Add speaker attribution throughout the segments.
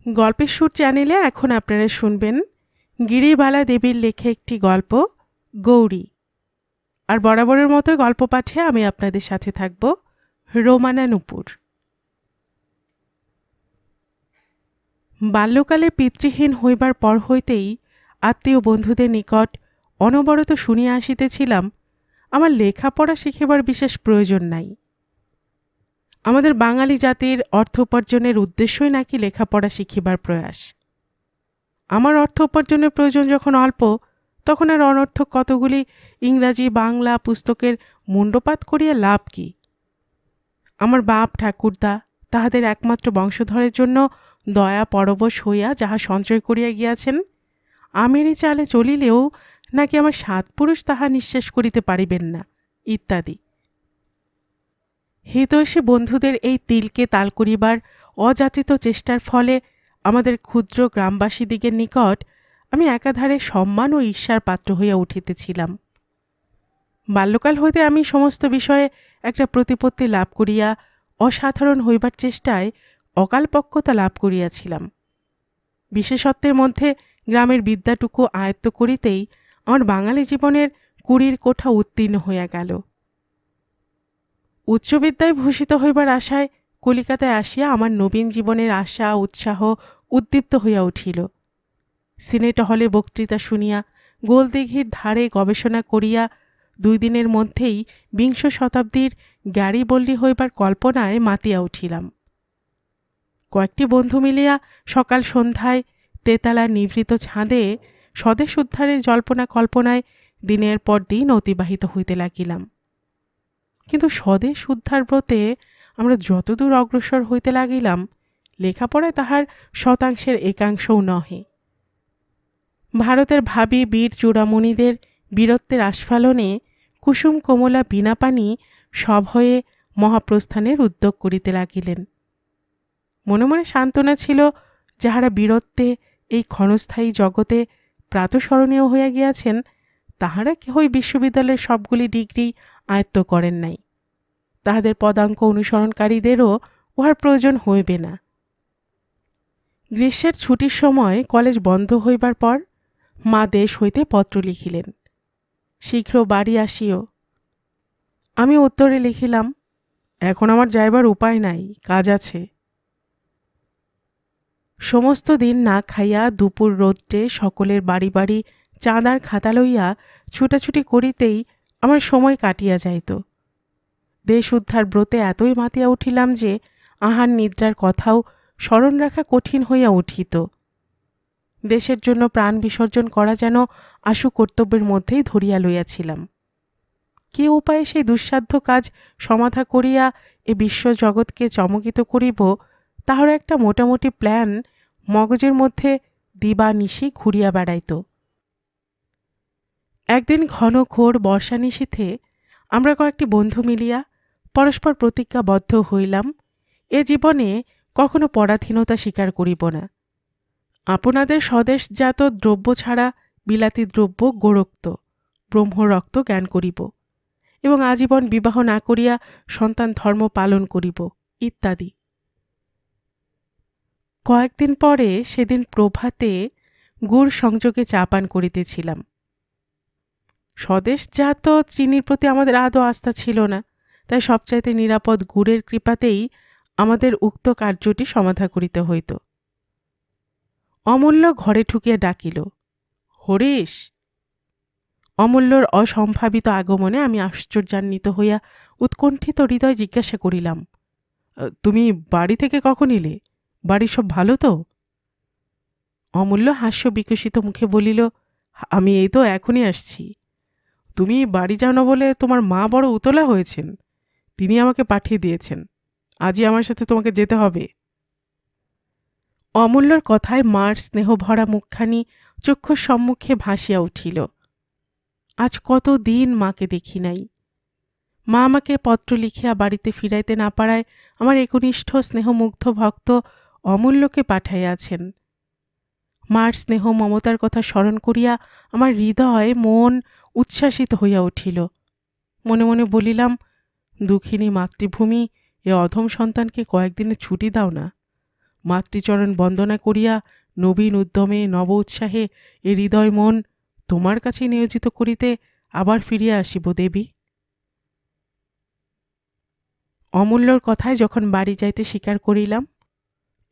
Speaker 1: গল্পের সুর চ্যানেলে এখন আপনারা শুনবেন গিরিবালা দেবীর লেখা একটি গল্প গৌরী। আর বরাবরের মতো গল্প পাঠে আমি আপনাদের সাথে থাকব রোমানা নূপুর। বাল্যকালে পিতৃহীন হইবার পর হইতেই আত্মীয় বন্ধুদের নিকট অনবরত শুনিয়া আসিতেছিলাম আমার লেখাপড়া শিখিবার বিশেষ প্রয়োজন নাই। আমাদের বাঙালি জাতির অর্থ উপার্জনের উদ্দেশ্যই নাকি লেখাপড়া শিখিবার প্রয়াস। আমার অর্থ উপার্জনের প্রয়োজন যখন অল্প, তখন আর অনর্থক কতগুলি ইংরাজি বাংলা পুস্তকের মুণ্ডপাত করিয়া লাভ কি? আমার বাপ ঠাকুরদা তাহাদের একমাত্র বংশধরের জন্য দয়া পরবশ হইয়া যাহা সঞ্চয় করিয়া গিয়াছেন, আমেরই চালে চলিলেও নাকি আমার ৭ পুরুষ তাহা নিঃশেষ করিতে পারিবেন না, ইত্যাদি। হিতৈষী বন্ধুদের এই তিলকে তাল করিবার অযাচিত চেষ্টার ফলে আমাদের ক্ষুদ্র গ্রামবাসীদিগের নিকট আমি একাধারে সম্মান ও ঈর্ষার পাত্র হইয়া উঠিতেছিলাম। বাল্যকাল হইতে আমি সমস্ত বিষয়ে একটা প্রতিপত্তি লাভ করিয়া অসাধারণ হইবার চেষ্টায় অকালপক্বতা লাভ করিয়াছিলাম। বিশেষত্বের মধ্যে গ্রামের বিদ্যাটুকু আয়ত্ত করিতেই আমার বাঙালি জীবনের ২০ কোঠা উত্তীর্ণ হইয়া গেল। উচ্চবিদ্যায় ভূষিত হইবার আশায় কলিকাতায় আসিয়া আমার নবীন জীবনের আশা উৎসাহ উদ্দীপ্ত হইয়া উঠিল। সিনেট হলে বক্তৃতা শুনিয়া গোলদিঘির ধারে গবেষণা করিয়া ২ দিনের মধ্যেই ২০ শতাব্দীর গ্যারিবল্ডি হইবার কল্পনায় মাতিয়া উঠিলাম। কয়েকটি বন্ধু মিলিয়া সকাল সন্ধ্যায় তেতালার নিভৃত ছাদে স্বদেশ উদ্ধারের জল্পনা কল্পনায় দিনের পর দিন অতিবাহিত হইতে লাগিলাম। কিন্তু স্বদেশ উদ্ধার ব্রতে আমরা যতদূর অগ্রসর হইতে লাগিলাম, লেখাপড়ায় তাহার শতাংশের একাংশও নহে। ভারতের ভাবী বীর চূড়ামণিদের বীরত্বের আস্ফালনে কুসুম কোমলা বীণাপাণি সভয়ে মহাপ্রস্থানের উদ্যোগ করিতে লাগিলেন। মনে মনে সান্ত্বনা ছিল, যাহারা বীরত্বে এই ক্ষণস্থায়ী জগতে প্রাতঃস্মরণীয় হইয়া গিয়াছেন, তাহারা কেহই বিশ্ববিদ্যালয়ের সবগুলি ডিগ্রি আয়ত্ত করেন নাই। তাহাদের পদাঙ্ক অনুসরণকারীদেরও উহার প্রয়োজন হইবে না। গ্রীষ্মের ছুটির সময় কলেজ বন্ধ হইবার পর মা দেশ হইতে পত্র লিখিলেন, শীঘ্র বাড়ি আসিও। আমি উত্তরে লিখিলাম, এখন আমার যাইবার উপায় নাই, কাজ আছে। সমস্ত দিন না খাইয়া দুপুর রৌদ্রে সকলের বাড়ি বাড়ি চাঁদার খাতা লইয়া ছুটাছুটি করিতেই আমার সময় কাটিয়া যাইত। দেশ উদ্ধার ব্রতে এতই মাতিয়া উঠিলাম যে আহার নিদ্রার কথাও স্মরণ রাখা কঠিন হইয়া উঠিত। দেশের জন্য প্রাণ বিসর্জন করা যেন আশু কর্তব্যের মধ্যেই ধরিয়া লইয়াছিলাম। কি উপায়ে সেই দুঃসাধ্য কাজ সমাধা করিয়া এ বিশ্বজগৎকে চমকিত করিব, তাহার একটা মোটামুটি প্ল্যান মগজের মধ্যে দিবানিশি ঘুরিয়া বেড়াইত। একদিন ঘন ঘোর বর্ষা নিশীথে আমরা কয়েকটি বন্ধু মিলিয়া পরস্পর প্রতিজ্ঞাবদ্ধ হইলাম, এ জীবনে কখনো পরাধীনতা স্বীকার করিব না। আপনাদের স্বদেশজাত দ্রব্য ছাড়া বিলাতি দ্রব্য গোরক্ত ব্রহ্মরক্ত জ্ঞান করিব এবং আজীবন বিবাহ না করিয়া সন্তান ধর্ম পালন করিব, ইত্যাদি। কয়েকদিন পরে সেদিন প্রভাতে গুড় সংযোগে চা পান করিতেছিলাম। স্বদেশজাত চিনির প্রতি আমাদের আদৌ আস্থা ছিল না, তাই সবচাইতে নিরাপদ গুড়ের কৃপাতেই আমাদের উক্ত কার্যটি সমাধা করিতে হইত। অমূল্য ঘরে ঠুকিয়া ডাকিল, হরিশ। অমূল্যর অসম্ভাবিত আগমনে আমি আশ্চর্যান্বিত হইয়া উৎকণ্ঠিত হৃদয় জিজ্ঞাসা করিলাম, তুমি বাড়ি থেকে কখন এলে? বাড়ি সব ভালো তো? অমূল্য হাস্য বিকশিত মুখে বলিল, আমি এই তো এখনই আসছি। তুমি বাড়ি যাও না বলে তোমার মা বড় উতলা হয়েছেন, তিনি আমাকে পাঠিয়ে দিয়েছেন। আজই আমার সাথে তোমাকে যেতে হবে। অমূল্যর কথায় মার স্নেহভরা মুখখানি চক্ষুর সম্মুখে ভাসিয়া উঠিল। আজ কত দিন মাকে দেখি নাই। মা আমাকে পত্র লিখিয়া বাড়িতে ফিরাইতে না পারায় আমার একনিষ্ঠ স্নেহমুগ্ধ ভক্ত অমূল্যকে পাঠাইয়াছেন। মার স্নেহ মমতার কথা স্মরণ করিয়া আমার হৃদয় মন উচ্ছ্বাসিত হইয়া উঠিল। মনে মনে বলিলাম, দুঃখিনী মাতৃভূমি, এ অধম সন্তানকে কয়েকদিনের ছুটি দাও না। মাতৃচরণ বন্দনা করিয়া নবীন উদ্যমে নব উৎসাহে এ হৃদয় মন তোমার কাছে নিয়োজিত করিতে আবার ফিরিয়া আসিব দেবী। অমূল্যর কথায় যখন বাড়ি যাইতে স্বীকার করিলাম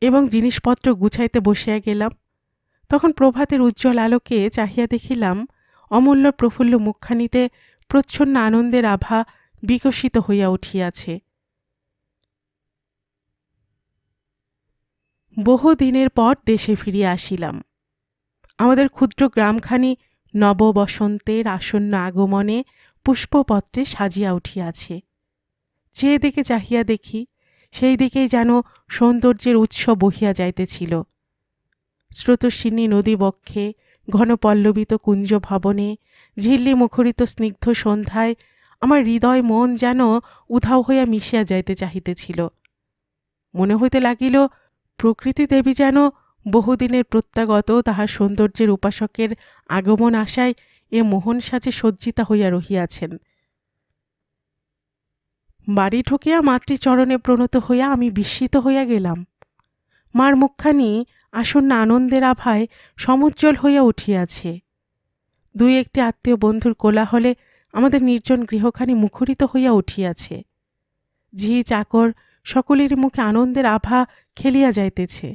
Speaker 1: এবং জিনিসপত্র গুছাইতে বসিয়া গেলাম, তখন প্রভাতের উজ্জ্বল আলোকে চাহিয়া দেখিলাম অমূল্যর প্রফুল্ল মুখখানিতে প্রচ্ছন্ন আনন্দের আভা বিকশিত হইয়া উঠিয়াছে। বহু দিনের পর দেশে ফিরিয়া আসিলাম। আমাদের ক্ষুদ্র গ্রামখানি নব বসন্তের আসন্ন আগমনে পুষ্পপত্রে সাজিয়া উঠিয়াছে। যে দিকে চাহিয়া দেখি সেই দিকেই যেন সৌন্দর্যের উৎস বহিয়া যাইতেছিল। স্রোতস্বিনী নদী বক্ষে, ঘন পল্লবিত কুঞ্জ ভবনে, ঝিল্লি মুখরিত স্নিগ্ধ সন্ধ্যায় আমার হৃদয় মন যেন উধাও হইয়া মিশিয়া যাইতে চাহিতেছিল। মনে হইতে লাগিল প্রকৃতি দেবী যেন বহুদিনের প্রত্যাগত তাহার সৌন্দর্যের উপাসকের আগমন আশায় এ মোহন সাজে সজ্জিতা হইয়া রহিয়াছেন। বাড়ি ঢুকিয়া মাতৃচরণে প্রণত হইয়া আমি বিস্মিত হইয়া গেলাম। মার মুখখানি আসন্ন আনন্দের আভায় সমুজ্জ্বল হইয়া উঠিয়াছে। দুই একটি আত্মীয় বন্ধুর কোলাহলে আমাদের নির্জন গৃহখানি মুখরিত হইয়া উঠিয়াছে। ঝি চাকর সকলের মুখে আনন্দের আভা খেলিয়া যাইতেছে।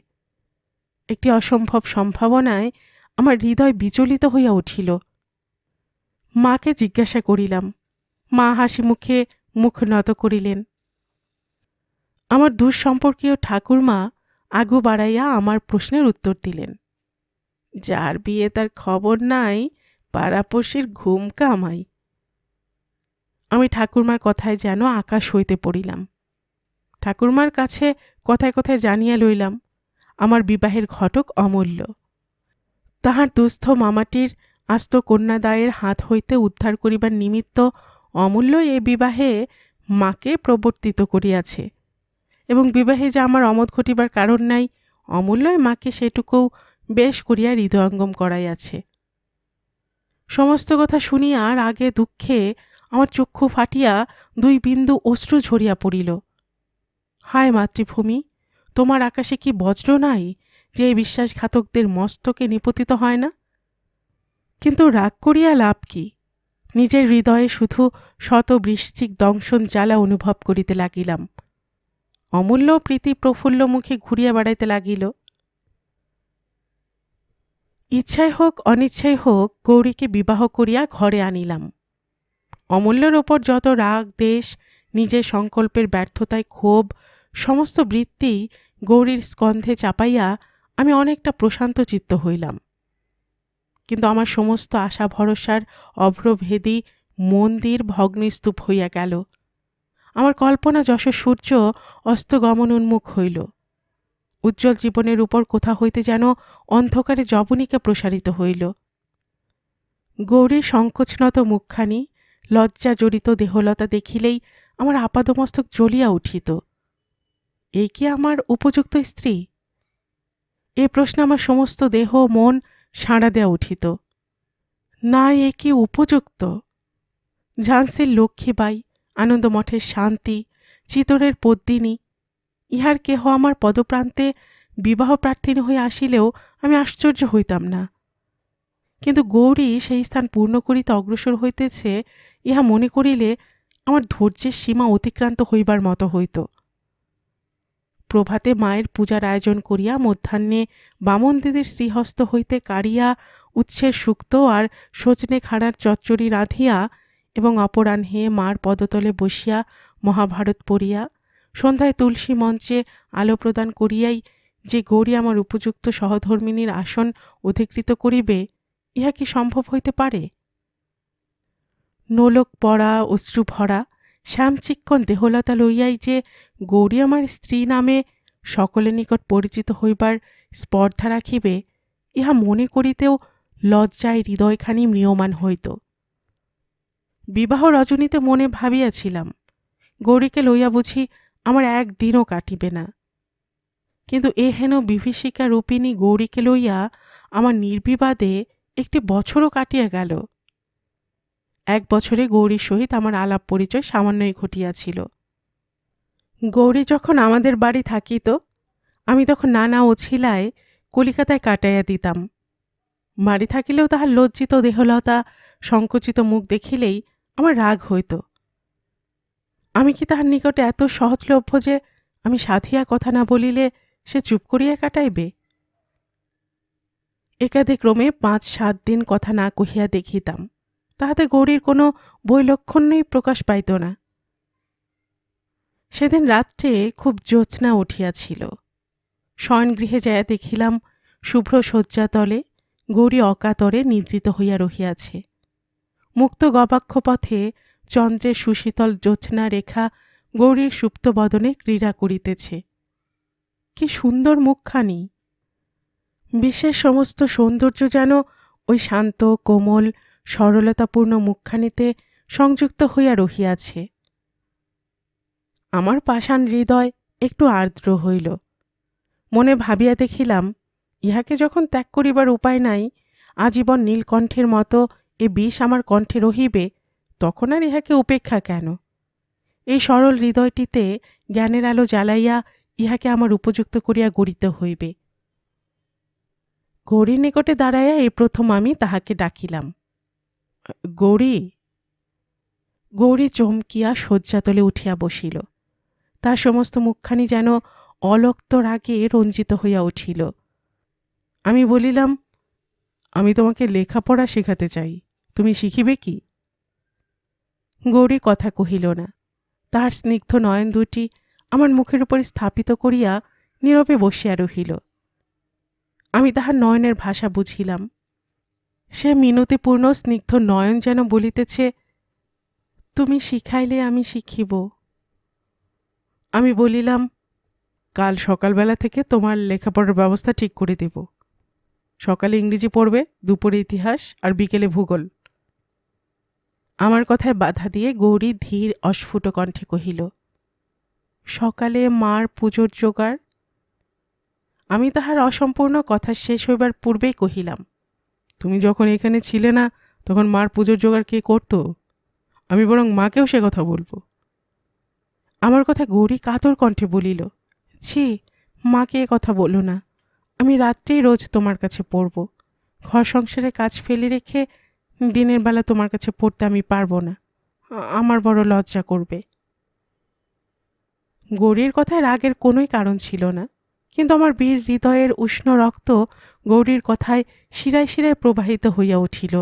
Speaker 1: একটি অসম্ভব সম্ভাবনায় আমার হৃদয় বিচলিত হইয়া উঠিল। মাকে জিজ্ঞাসা করিলাম। মা হাসি মুখে মুখ নত করিলেন। আমার দুঃসম্পর্কীয় ঠাকুরমা আগু বাড়াইয়া আমার প্রশ্নের উত্তর দিলেন। যার বিয়ে তার খবর নাই, পাড়াপড়শির ঘুম কামাই। আমি ঠাকুরমার কথায় যেন আকাশ হইতে পড়িলাম। ঠাকুরমার কাছে কথায় কথায় জানিয়া লইলাম আমার বিবাহের ঘটক অমূল্য। তাহার দুস্থ মামাটির আস্ত কন্যাদায়ের হাত হইতে উদ্ধার করিবার নিমিত্ত অমূল্য এ বিবাহে মাকে প্রবর্তিত করিয়াছে, এবং বিবাহে যে আমার অমত ঘটিবার কারণ নাই, অমূল্যই মাকে সেটুকু বেশ করিয়া হৃদয়ঙ্গম করাইয়াছে। সমস্ত কথা শুনিয়া রাগে দুঃখে আমার চক্ষু ফাটিয়া দুই বিন্দু অশ্রু ঝরিয়া পড়িল। হায় মাতৃভূমি, তোমার আকাশে কি বজ্র নাই যে এই বিশ্বাসঘাতকদের মস্তকে নিপতিত হয় না? কিন্তু রাগ করিয়া লাভ কি? নিজের হৃদয়ে শুধু শত বৃশ্চিক দংশন জ্বালা অনুভব করিতে লাগিলাম। অমূল্য প্রীতি প্রফুল্ল মুখে ঘুরিয়া বেড়াইতে লাগিল। ইচ্ছায় হোক অনিচ্ছায় হোক গৌরীকে বিবাহ করিয়া ঘরে আনিলাম। অমূল্যের ওপর যত রাগ দেশ, নিজের সংকল্পের ব্যর্থতায় ক্ষোভ, সমস্ত বৃত্তি গৌরীর স্কন্ধে চাপাইয়া আমি অনেকটা প্রশান্ত চিত্ত হইলাম। কিন্তু আমার সমস্ত আশা ভরসার অভ্রভেদী মন্দির ভগ্নস্তূপ হইয়া গেল। আমার কল্পনা যশ সূর্য অস্তগমন উন্মুখ হইল। উজ্জ্বল জীবনের উপর কোথা হইতে যেন অন্ধকারে জবনিকা প্রসারিত হইল। গৌরীর সংকোচনত মুখখানি, লজ্জা জড়িত দেহলতা দেখিলেই আমার আপাদমস্তক জ্বলিয়া উঠিত। এই কি আমার উপযুক্ত স্ত্রী? এ প্রশ্নে আমার সমস্ত দেহ মন সাড়া দেয়া উঠিত। না, এ কি উপযুক্ত? ঝান্সির লক্ষ্মীবাই, আনন্দমঠের শান্তি, চিতরের পদ্মিনী, ইহার কেহ আমার পদপ্রান্তে বিবাহ প্রার্থিনী হয়ে আসিলেও আমি আশ্চর্য হইতাম না। কিন্তু গৌরী সেই স্থান পূর্ণ করিতে অগ্রসর হইতেছে, ইহা মনে করিলে আমার ধৈর্যের সীমা অতিক্রান্ত হইবার মতো হইত। প্রভাতে মায়ের পূজার আয়োজন করিয়া মধ্যাহ্নে বামন দিদির শ্রীহস্ত হইতে কাড়িয়া উচ্ছের শুক্তো আর সজনে খাড়ার চচ্চড়ি রাঁধিয়া এবং অপরাহ্নে মার পদতলে বসিয়া মহাভারত পড়িয়া সন্ধ্যায় তুলসী মঞ্চে আলো প্রদান করিয়াই যে গৌরী আমার উপযুক্ত সহধর্মিণীর আসন অধিকৃত করিবে, ইহা কি সম্ভব হইতে পারে? নোলক পড়া অশ্রুভরা শ্যামচিক্কণ দেহলতা লইয়াই যে গৌরী আমার স্ত্রী নামে সকলের নিকট পরিচিত হইবার স্পর্ধা রাখিবে, ইহা মনে করিতেও লজ্জায় হৃদয়খানি ম্রিয়মান হইত। বিবাহ রজনীতে মনে ভাবিয়াছিলাম গৌরীকে লইয়া বুঝি আমার একদিনও কাটিবে না, কিন্তু এ হেন বিভীষিকা রূপিণী গৌরীকে লইয়া আমার নির্বিবাদে একটি বছরও কাটিয়া গেল। 1 বছরে গৌরীর সহিত আমার আলাপ পরিচয় সামান্যই ঘটিয়াছিল। গৌরী যখন আমাদের বাড়ি থাকিত, আমি তখন নানা অছিলায় কলিকাতায় কাটাইয়া দিতাম। বাড়ি থাকিলেও তাহার লজ্জিত দেহলতা, সংকুচিত মুখ দেখিলেই আমার রাগ হইত। আমি কি তাহার নিকটে এত সহজলভ্য যে আমি সাধিয়া কথা না বলিলে সে চুপ করিয়া কাটাইবে? একাদিক্রমে ৫-৭ দিন কথা না কহিয়া দেখিতাম, তাহাতে গৌরীর কোনো বৈলক্ষণ্যই প্রকাশ পাইত না। সেদিন রাত্রে খুব জ্যোৎস্না উঠিয়াছিল। শয়নগৃহে যাইয়া দেখিলাম শুভ্র শয্যাতলে গৌরী অকাতরে নিদ্রিত হইয়া রহিয়াছে। মুক্ত গবাক্ষ পথে চন্দ্রের সুশীতল জ্যোৎস্না রেখা গৌরীর সুপ্ত বদনে ক্রীড়া করিতেছে। কি সুন্দর মুখখানি! বিশ্বের সমস্ত সৌন্দর্য যেন ওই শান্ত কোমল সরলতাপূর্ণ মুখখানিতে সংযুক্ত হইয়া রহিয়াছে। আমার পাষাণ হৃদয় একটু আর্দ্র হইল। মনে ভাবিয়া দেখিলাম, ইহাকে যখন ত্যাগ করিবার উপায় নাই, আজীবন নীলকণ্ঠের মতো এ বিষ আমার কণ্ঠে রহিবে, তখন আর ইহাকে উপেক্ষা কেন? এই সরল হৃদয়টিতে জ্ঞানের আলো জ্বালাইয়া ইহাকে আমার উপযুক্ত করিয়া গড়িতে হইবে। গৌরীর নিকটে দাঁড়াইয়া এই প্রথম আমি তাহাকে ডাকিলাম, গৌরী। গৌরী চমকিয়া শয্যাতলে উঠিয়া বসিল। তার সমস্ত মুখখানি যেন অলক্ত রাগে রঞ্জিত হইয়া উঠিল। আমি বলিলাম, আমি তোমাকে লেখাপড়া শেখাতে চাই, তুমি শিখিবে কি? গৌরী কথা কহিল না। তাহার স্নিগ্ধ নয়ন দুটি আমার মুখের উপর স্থাপিত করিয়া নীরবে বসিয়া রহিল। আমি তাহার নয়নের ভাষা বুঝিলাম। সে মিনতিপূর্ণ স্নিগ্ধ নয়ন যেন বলিতেছে, তুমি শিখাইলে আমি শিখিব। আমি বলিলাম, কাল সকালবেলা থেকে তোমার লেখাপড়ার ব্যবস্থা ঠিক করে দেব। সকালে ইংরেজি পড়বে, দুপুরে ইতিহাস, আর বিকেলে ভূগোল। আমার কথায় বাধা দিয়ে গৌরী ধীর অস্ফুট কণ্ঠে কহিল, সকালে মার পুজোর জোগাড়। আমি তাহার অসম্পূর্ণ কথা শেষ হইবার পূর্বেই কহিলাম, তুমি যখন এখানে ছিলে না তখন মার পুজোর জোগাড় কে করত? আমি বরং মাকেও সে কথা বলবো। আমার কথা গৌরী কাতর কণ্ঠে বলিল, ছি, মাকে এ কথা বলো না। আমি রাত্রেই রোজ তোমার কাছে পড়ব। ঘর সংসারে কাজ ফেলে রেখে দিনের বেলা তোমার কাছে পড়তে আমি পারবো না, আমার বড় লজ্জা করবে। গৌরীর কথায় রাগের কোনোই কারণ ছিল না, কিন্তু আমার বীর হৃদয়ের উষ্ণ রক্ত গৌরীর কথায় শিরায় শিরায় প্রবাহিত হইয়া উঠিল।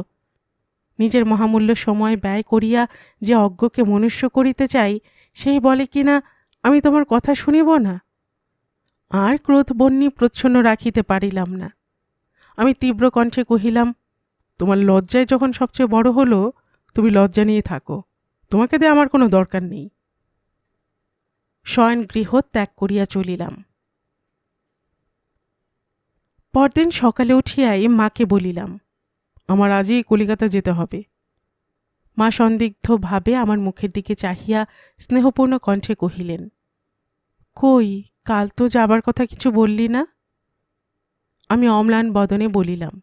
Speaker 1: নিজের মহামূল্য সময় ব্যয় করিয়া যে অজ্ঞকে মনুষ্য করিতে চাই, সেই বলে কিনা আমি তোমার কথা শুনিব না। আর ক্রোধবহ্নি প্রচ্ছন্ন রাখিতে পারিলাম না। আমি তীব্র কণ্ঠে কহিলাম, তোমার লজ্জায় যখন সবচেয়ে বড় হলো, তুমি লজ্জা নিয়ে থাকো, তোমাকে দিয়ে আমার কোনো দরকার নেই। শয়ন গৃহ ত্যাগ করিয়া চলিলাম। পরদিন সকালে উঠিয়াই মাকে বলিলাম, আমার আজই কলিকাতা যেতে হবে। মা সন্দিগ্ধ ভাবে আমার মুখের দিকে চাহিয়া স্নেহপূর্ণ কণ্ঠে কহিলেন, কই, কাল তো যাবার কথা কিছু বললি না? আমি অম্লান বদনে বলিলাম,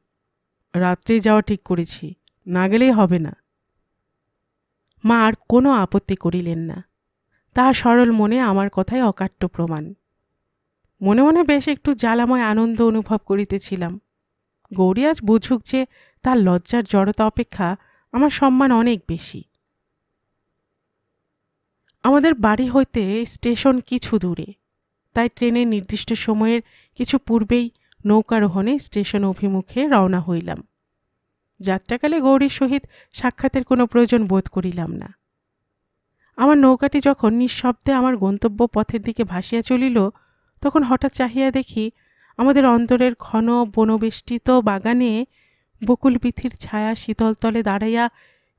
Speaker 1: রাত্রে যাওয়া ঠিক করেছি, না গেলেই হবে না। মা আর কোনো আপত্তি করিলেন না। তাহার সরল মনে আমার কথায় অকাট্য প্রমাণ। মনে মনে বেশ একটু জ্বালাময় আনন্দ অনুভব করিতেছিলাম। গৌরী আজ বুঝুক যে তার লজ্জার জড়তা অপেক্ষা আমার সম্মান অনেক বেশি। আমাদের বাড়ি হইতে স্টেশন কিছু দূরে, তাই ট্রেনের নির্দিষ্ট সময়ের কিছু পূর্বেই নৌকারোহণে স্টেশন অভিমুখে রওনা হইলাম। যাত্রাকালে গৌরীর সহিত সাক্ষাতের কোনো প্রয়োজন বোধ করিলাম না। আমার নৌকাটি যখন নিঃশব্দে আমার গন্তব্য পথের দিকে ভাসিয়া চলিল, তখন হঠাৎ চাহিয়া দেখি আমাদের অন্তরের ঘন বনবেষ্টিত বাগানে বকুলবীথির ছায়া শীতলতলে দাঁড়াইয়া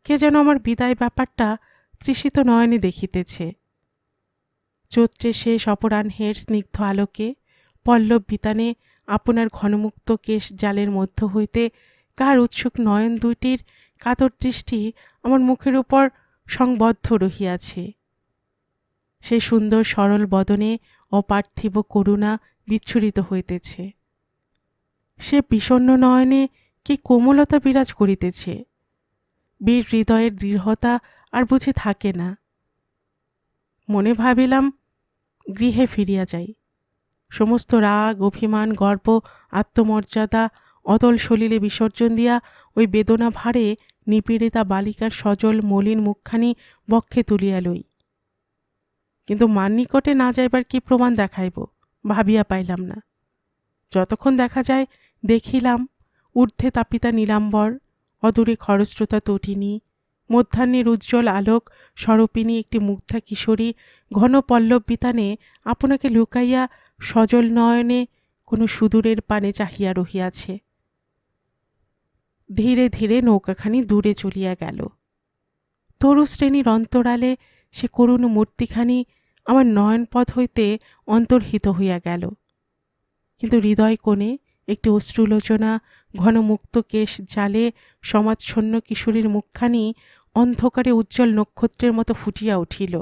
Speaker 1: কে যেন আমার বিদায় ব্যাপারটা তৃষিত নয়নে দেখিতেছে। চৈত্রের শেষ অপরাহ্নের স্নিগ্ধ আলোকে পল্লব বিতানে আপনার ঘনমুক্ত কেশ জালের মধ্য হইতে কার উৎসুক নয়ন দুইটির কাতর দৃষ্টি আমার মুখের উপর সংবদ্ধ রহিয়াছে। সেই সুন্দর সরল বদনে অপার্থিব করুণা বিচ্ছুরিত হইতেছে। সে বিষণ্ণ নয়নে কি কোমলতা বিরাজ করিতেছে। বীর হৃদয়ের দৃঢ়তা আর বুঝি থাকে না। মনে ভাবিলাম, গৃহে ফিরিয়া যাই, সমস্ত রাগ, অভিমান, গর্ব, আত্মমর্যাদা অতল সলিলে বিসর্জন দিয়া ওই বেদনা ভারে নিপীড়িতা বালিকার সজল মলিন মুখখানি বক্ষে তুলিয়া লই। কিন্তু মার নিকটে না যাইবার কি প্রমাণ দেখাইব ভাবিয়া পাইলাম না। যতক্ষণ দেখা যায় দেখিলাম ঊর্ধ্বে তাপিতা নীলাম্বর, অদূরে খরস্রোতা তটিনী, মধ্যাহ্নের উজ্জ্বল আলোক স্বরূপিণী একটি মুগ্ধা কিশোরী ঘন পল্লব বিতানে আপনাকে লুকাইয়া সজল নয়নে কোনো সুদূরের পানে চাহিয়া রহিয়াছে। ধীরে ধীরে নৌকাখানি দূরে চলিয়া গেল। তরু শ্রেণীর অন্তরালে সে করুণ মূর্তিখানি আমার নয়নপথ হইতে অন্তর্হিত হইয়া গেল। কিন্তু হৃদয় কোণে একটি অশ্রুলোচনা ঘন মুক্ত কেশ জালে সমাচ্ছন্ন কিশোরীর মুখখানি অন্ধকারে উজ্জ্বল নক্ষত্রের মতো ফুটিয়া উঠিল।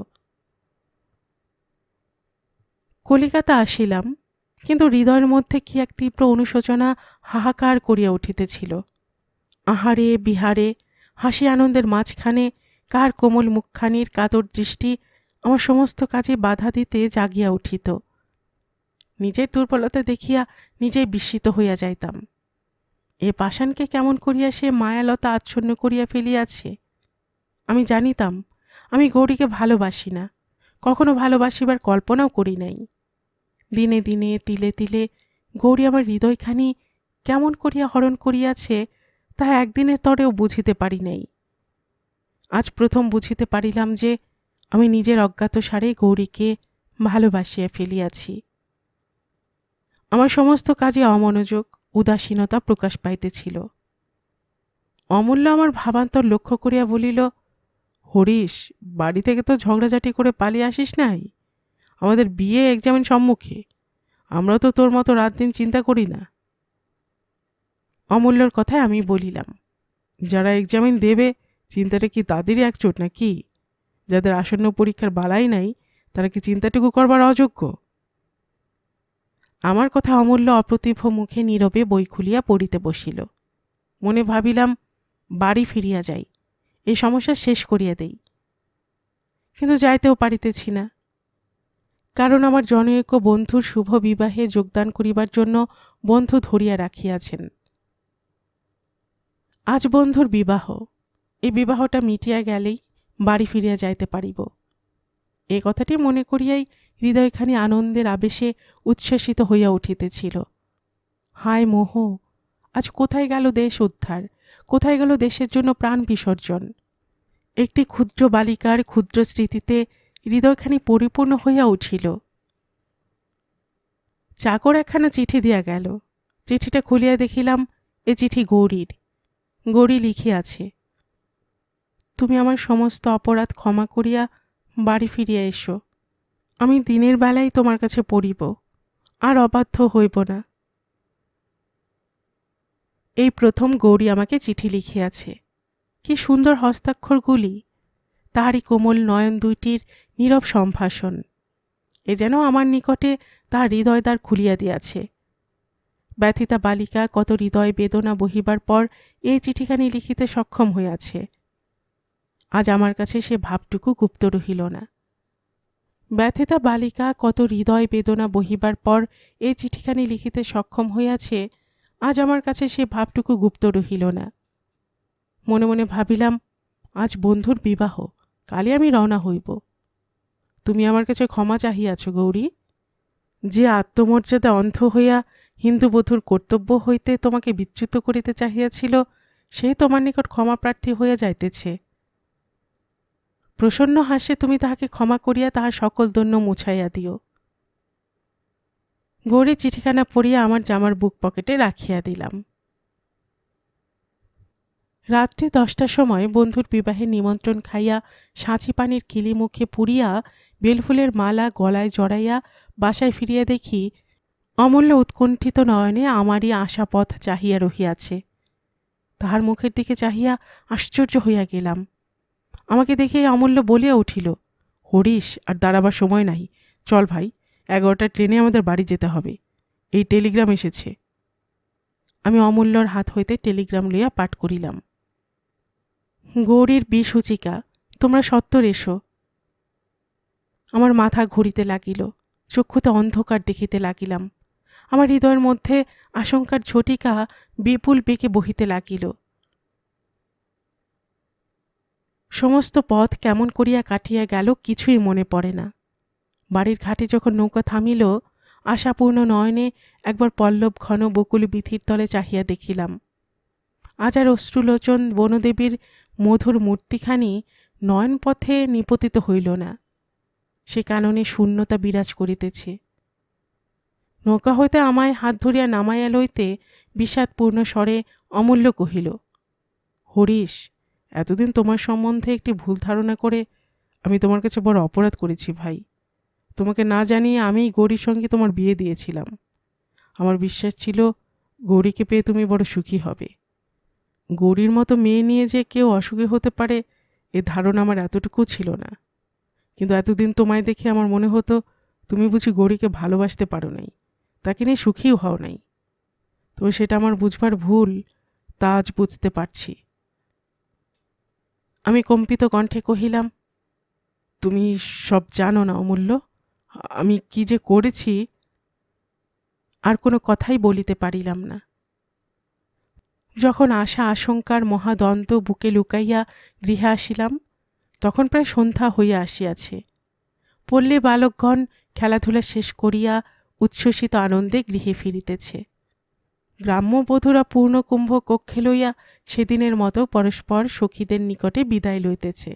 Speaker 1: কলিকাতা আসিলাম, কিন্তু হৃদয়ের মধ্যে কি এক তীব্র অনুশোচনা হাহাকার করিয়া উঠিতেছিল। আহারে বিহারে হাসি আনন্দের মাঝখানে কার কোমল মুখখানির কাতর দৃষ্টি আমার সমস্ত কাজে বাধা দিতে জাগিয়া উঠিত। নিজের দুর্বলতা দেখিয়া নিজেই বিস্মিত হইয়া যাইতাম। এ পাষাণকে কেমন করিয়া সে মায়ালতা আচ্ছন্ন করিয়া ফেলিয়াছে। আমি জানিতাম আমি গৌরীকে ভালোবাসি না, কখনো ভালোবাসিবার কল্পনাও করি নাই। দিনে দিনে তিলে তিলে গৌরী আমার হৃদয়খানি কেমন করিয়া হরণ করিয়াছে তাহা একদিনের তরেও বুঝিতে পারি নাই। আজ প্রথম বুঝিতে পারিলাম যে আমি নিজের অজ্ঞাতসারে গৌরীকে ভালোবাসিয়া ফেলিয়াছি। আমার সমস্ত কাজে অমনোযোগ, উদাসীনতা প্রকাশ পাইতেছিল। অমূল্য আমার ভাবান্তর লক্ষ্য করিয়া বলিল, হরিশ, বাড়ি থেকে তো ঝগড়াঝাটি করে পালিয়ে আসিস নাই? আমাদের বিয়ে এক্সামের সম্মুখে, আমরা তো তোর মতো রাত দিন চিন্তা করি না। অমূল্যর কথায় আমি বলিলাম, যারা এক্সামিন দেবে চিন্তাটা কি তাদেরই একচোট নাকি? যাদের আসন্ন পরীক্ষার বালাই নাই তারা কি চিন্তাটুকু করবার অযোগ্য? আমার কথা অমূল্য অপ্রতিভ মুখে নীরবে বই খুলিয়া পড়িতে বসিল। মনে ভাবিলাম, বাড়ি ফিরিয়া যাই, এই সমস্যা শেষ করিয়া দেই। কিন্তু যাইতেও পারিতেছি না, কারণ আমার জনৈক বন্ধুর শুভ বিবাহে যোগদান করিবার জন্য বন্ধু ধরিয়া রাখিয়াছেন। আজ বন্ধুর বিবাহ, এই বিবাহটা মিটিয়া গেলেই বাড়ি ফিরিয়া যাইতে পারিব। এ কথাটি মনে করিয়াই হৃদয়খানি আনন্দের আবেশে উচ্ছ্বাসিত হইয়া উঠিতেছিল। হায় মোহ, আজ কোথায় গেল দেশ উদ্ধার, কোথায় গেল দেশের জন্য প্রাণ বিসর্জন? একটি ক্ষুদ্র বালিকার ক্ষুদ্র স্মৃতিতে হৃদয়খানি পরিপূর্ণ হইয়া উঠিল। চাকর একখানা চিঠি দিয়া গেল। চিঠিটা খুলিয়া দেখিলাম এ চিঠি গৌরীর। গৌরী লিখিয়াছে, তুমি আমার সমস্ত অপরাধ ক্ষমা করিয়া বাড়ি ফিরিয়া এসো। আমি দিনের বেলায় তোমার কাছে পড়িব, আর অবাধ্য হইব না। এই প্রথম গৌরী আমাকে চিঠি লিখিয়াছে। কি সুন্দর হস্তাক্ষরগুলি! তাহারই কোমল নয়ন দুইটির নীরব সম্ভাষণ এ যেন আমার নিকটে তাহার হৃদয়দ্বার খুলিয়া দিয়াছে। ব্যথিতা বালিকা কত হৃদয় বেদনা বহিবার পর এই চিঠিখানি লিখিতে সক্ষম হইয়াছে। আজ আমার কাছে সে ভাবটুকু গুপ্ত রহিল না। ব্যথিতা বালিকা কত হৃদয় বেদনা বহিবার পর এই চিঠিখানি লিখিতে সক্ষম হইয়াছে, আজ আমার কাছে সে ভাবটুকু গুপ্ত রহিল না। মনে মনে ভাবিলাম, আজ বন্ধুর বিবাহ, কালই আমি রওনা হইব। তুমি আমার কাছে ক্ষমা চাহিয়াছ গৌরী। যে আত্মমর্যাদা অন্ধ হইয়া হিন্দু বধূর কর্তব্য হইতে তোমাকে বিচ্যুত করিতে চাহিয়াছিল, সে তোমার নিকট ক্ষমা প্রার্থী হইয়া যাইতেছে। প্রসন্ন হাস্যে তুমি তাহাকে ক্ষমা করিয়া তাহার সকল দৈন্য মুছাইয়া দিও। গৌরী চিঠিখানা পড়িয়া আমার জামার বুক পকেটে রাখিয়া দিলাম। রাত্রি 10টার সময় বন্ধুর বিবাহের নিমন্ত্রণ খাইয়া সাঁচি পানির কিলি মুখে পুড়িয়া বেলফুলের মালা গলায় জড়াইয়া বাসায় ফিরিয়া দেখি অমূল্য উৎকণ্ঠিত নয়নে আমারই আশাপথ চাহিয়া রহিয়াছে। তাহার মুখের দিকে চাহিয়া আশ্চর্য হইয়া গেলাম। আমাকে দেখে অমূল্য বলিয়া উঠিল, হরিশ, আর দাঁড়াবার সময় নাই, চল ভাই, 11টার ট্রেনে আমাদের বাড়ি যেতে হবে, এই টেলিগ্রাম এসেছে। আমি অমূল্যর হাত হইতে টেলিগ্রাম লইয়া পাঠ করিলাম, গৌরীর বিসূচিকা, তোমরা সত্বর এসো। আমার মাথা ঘুরিতে লাগিল। চক্ষুতে অন্ধকার দেখিতে লাগিলাম। আমার হৃদয়ের মধ্যে আশঙ্কার ঝটিকা বিপুল বেগে বহিতে লাগিল। সমস্ত পথ কেমন করিয়া কাটিয়া গেল কিছুই মনে পড়ে না। বাড়ির ঘাটে যখন নৌকা থামিল, আশাপূর্ণ নয়নে একবার পল্লব ঘন বকুল বীথির তলে চাহিয়া দেখিলাম। আজ আর অশ্রুলোচন বনদেবীর মধুর মূর্তিখানি নয়নপথে নিপতিত হইল না। সে কাননে শূন্যতা বিরাজ করিতেছে। নৌকা হইতে আমায় হাত ধরিয়া নামাইয়া লইতে বিষাদপূর্ণ স্বরে অমূল্য কহিল, হরিশ, এতদিন তোমার সম্বন্ধে একটি ভুল ধারণা করে আমি তোমার কাছে বড় অপরাধ করেছি ভাই। তোমাকে না জানিয়ে আমি গৌরীর সঙ্গে তোমার বিয়ে দিয়েছিলাম। আমার বিশ্বাস ছিল গৌরীকে পেয়ে তুমি বড় সুখী হবে। গৌরীর মতো মেয়ে নিয়ে যে কেউ অসুখী হতে পারে এ ধারণা আমার এতটুকু ছিল না। কিন্তু এতদিন তোমায় দেখে আমার মনে হতো তুমি বুঝি গৌরীকে ভালোবাসতে পারো নাই, তাকে নিয়ে সুখীও হও নাই। তবে সেটা আমার বুঝবার ভুল, তা আজ বুঝতে পারছি। আমি কম্পিত কণ্ঠে কহিলাম, তুমি সব জানো না অমূল্য, আমি কি যে করেছি। আর কোনো কথাই বলিতে পারিলাম না। যখন আশা আশঙ্কার মহাদ্বন্দ্ব বুকে লুকাইয়া গৃহে আসিলাম, তখন প্রায় সন্ধ্যা হইয়া আসিয়াছে। পল্লী বালকগণ খেলাধুলা শেষ করিয়া উচ্ছ্বসিত আনন্দে গৃহে ফিরিতেছে। গ্রাম্যবধূরা পূর্ণকুম্ভ কক্ষে লইয়া সেদিনের মতো পরস্পর সখীদের নিকটে বিদায় লইতেছে।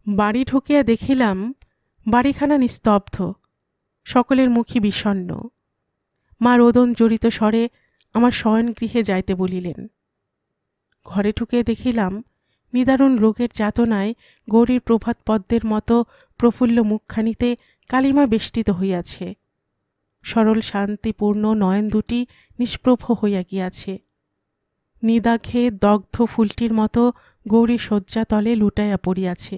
Speaker 1: বাড়ি ঢুকিয়া দেখিলাম বাড়িখানা নিস্তব্ধ, সকলের মুখই বিষণ্ণ। মা রোদন জড়িত স্বরে আমার শয়নগৃহে যাইতে বলিলেন। ঘরে ঢুকিয়া দেখিলাম নিদারুণ রোগের যাতনায় গৌরীর প্রভাত পদ্মের মতো প্রফুল্ল মুখখানিতে কালিমা বেষ্টিত হইয়াছে। সরল শান্তিপূর্ণ নয়ন দুটি নিষ্প্রভ হইয়া গিয়াছে। নিদাঘে দগ্ধ ফুলটির মতো গৌরী শয্যাতলে লুটাইয়া পড়িয়াছে।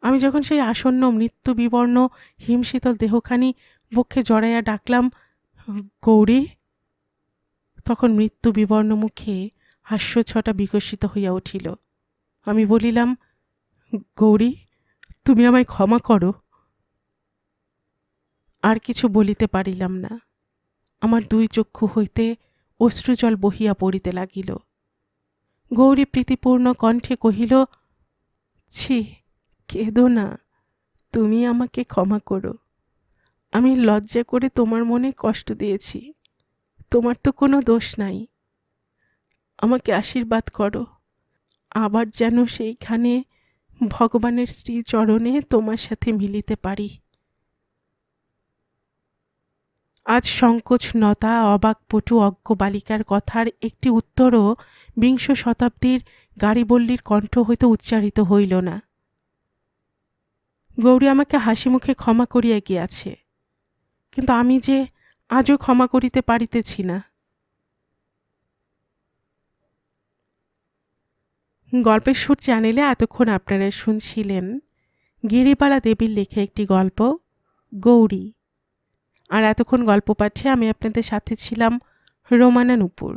Speaker 1: আমি যখন সেই আসন্ন মৃত্যু বিবর্ণ হিমশীতল দেহখানি বক্ষে জড়াইয়া ডাকলাম, গৌরী, তখন মৃত্যু বিবর্ণ মুখে হাস্যছটা বিকশিত হইয়া উঠিল। আমি বলিলাম, গৌরী, তুমি আমায় ক্ষমা করো। আর কিছু বলিতে পারিলাম না। আমার দুই চক্ষু হইতে অশ্রুজল বহিয়া পড়িতে লাগিল। গৌরী প্রীতিপূর্ণ কণ্ঠে কহিল, ছি, কেঁদো না, তুমি আমাকে ক্ষমা করো। আমি লজ্জা করে তোমার মনে কষ্ট দিয়েছি। তোমার তো কোনো দোষ নাই। আমাকে আশীর্বাদ করো, আবার যেন সেইখানে ভগবানের শ্রীচরণে তোমার সাথে মিলিতে পারি। আজ সংকোচনতা অবাকপটু অজ্ঞ বালিকার কথার একটি উত্তরও বিংশ শতাব্দীর গাড়িবল্লির কণ্ঠ হইতে উচ্চারিত হইল না। গৌরী আমাকে হাসি মুখে ক্ষমা করিয়া গিয়াছে, কিন্তু আমি যে আজও ক্ষমা করিতে পারিতেছি না। গল্পের সুর চ্যানেলে এতক্ষণ আপনারা শুনছিলেন গিরিবালা দেবীর লেখা একটি গল্প, গৌরী। আর এতক্ষণ গল্প পাঠে আমি আপনাদের সাথে ছিলাম রোমানা নূপুর।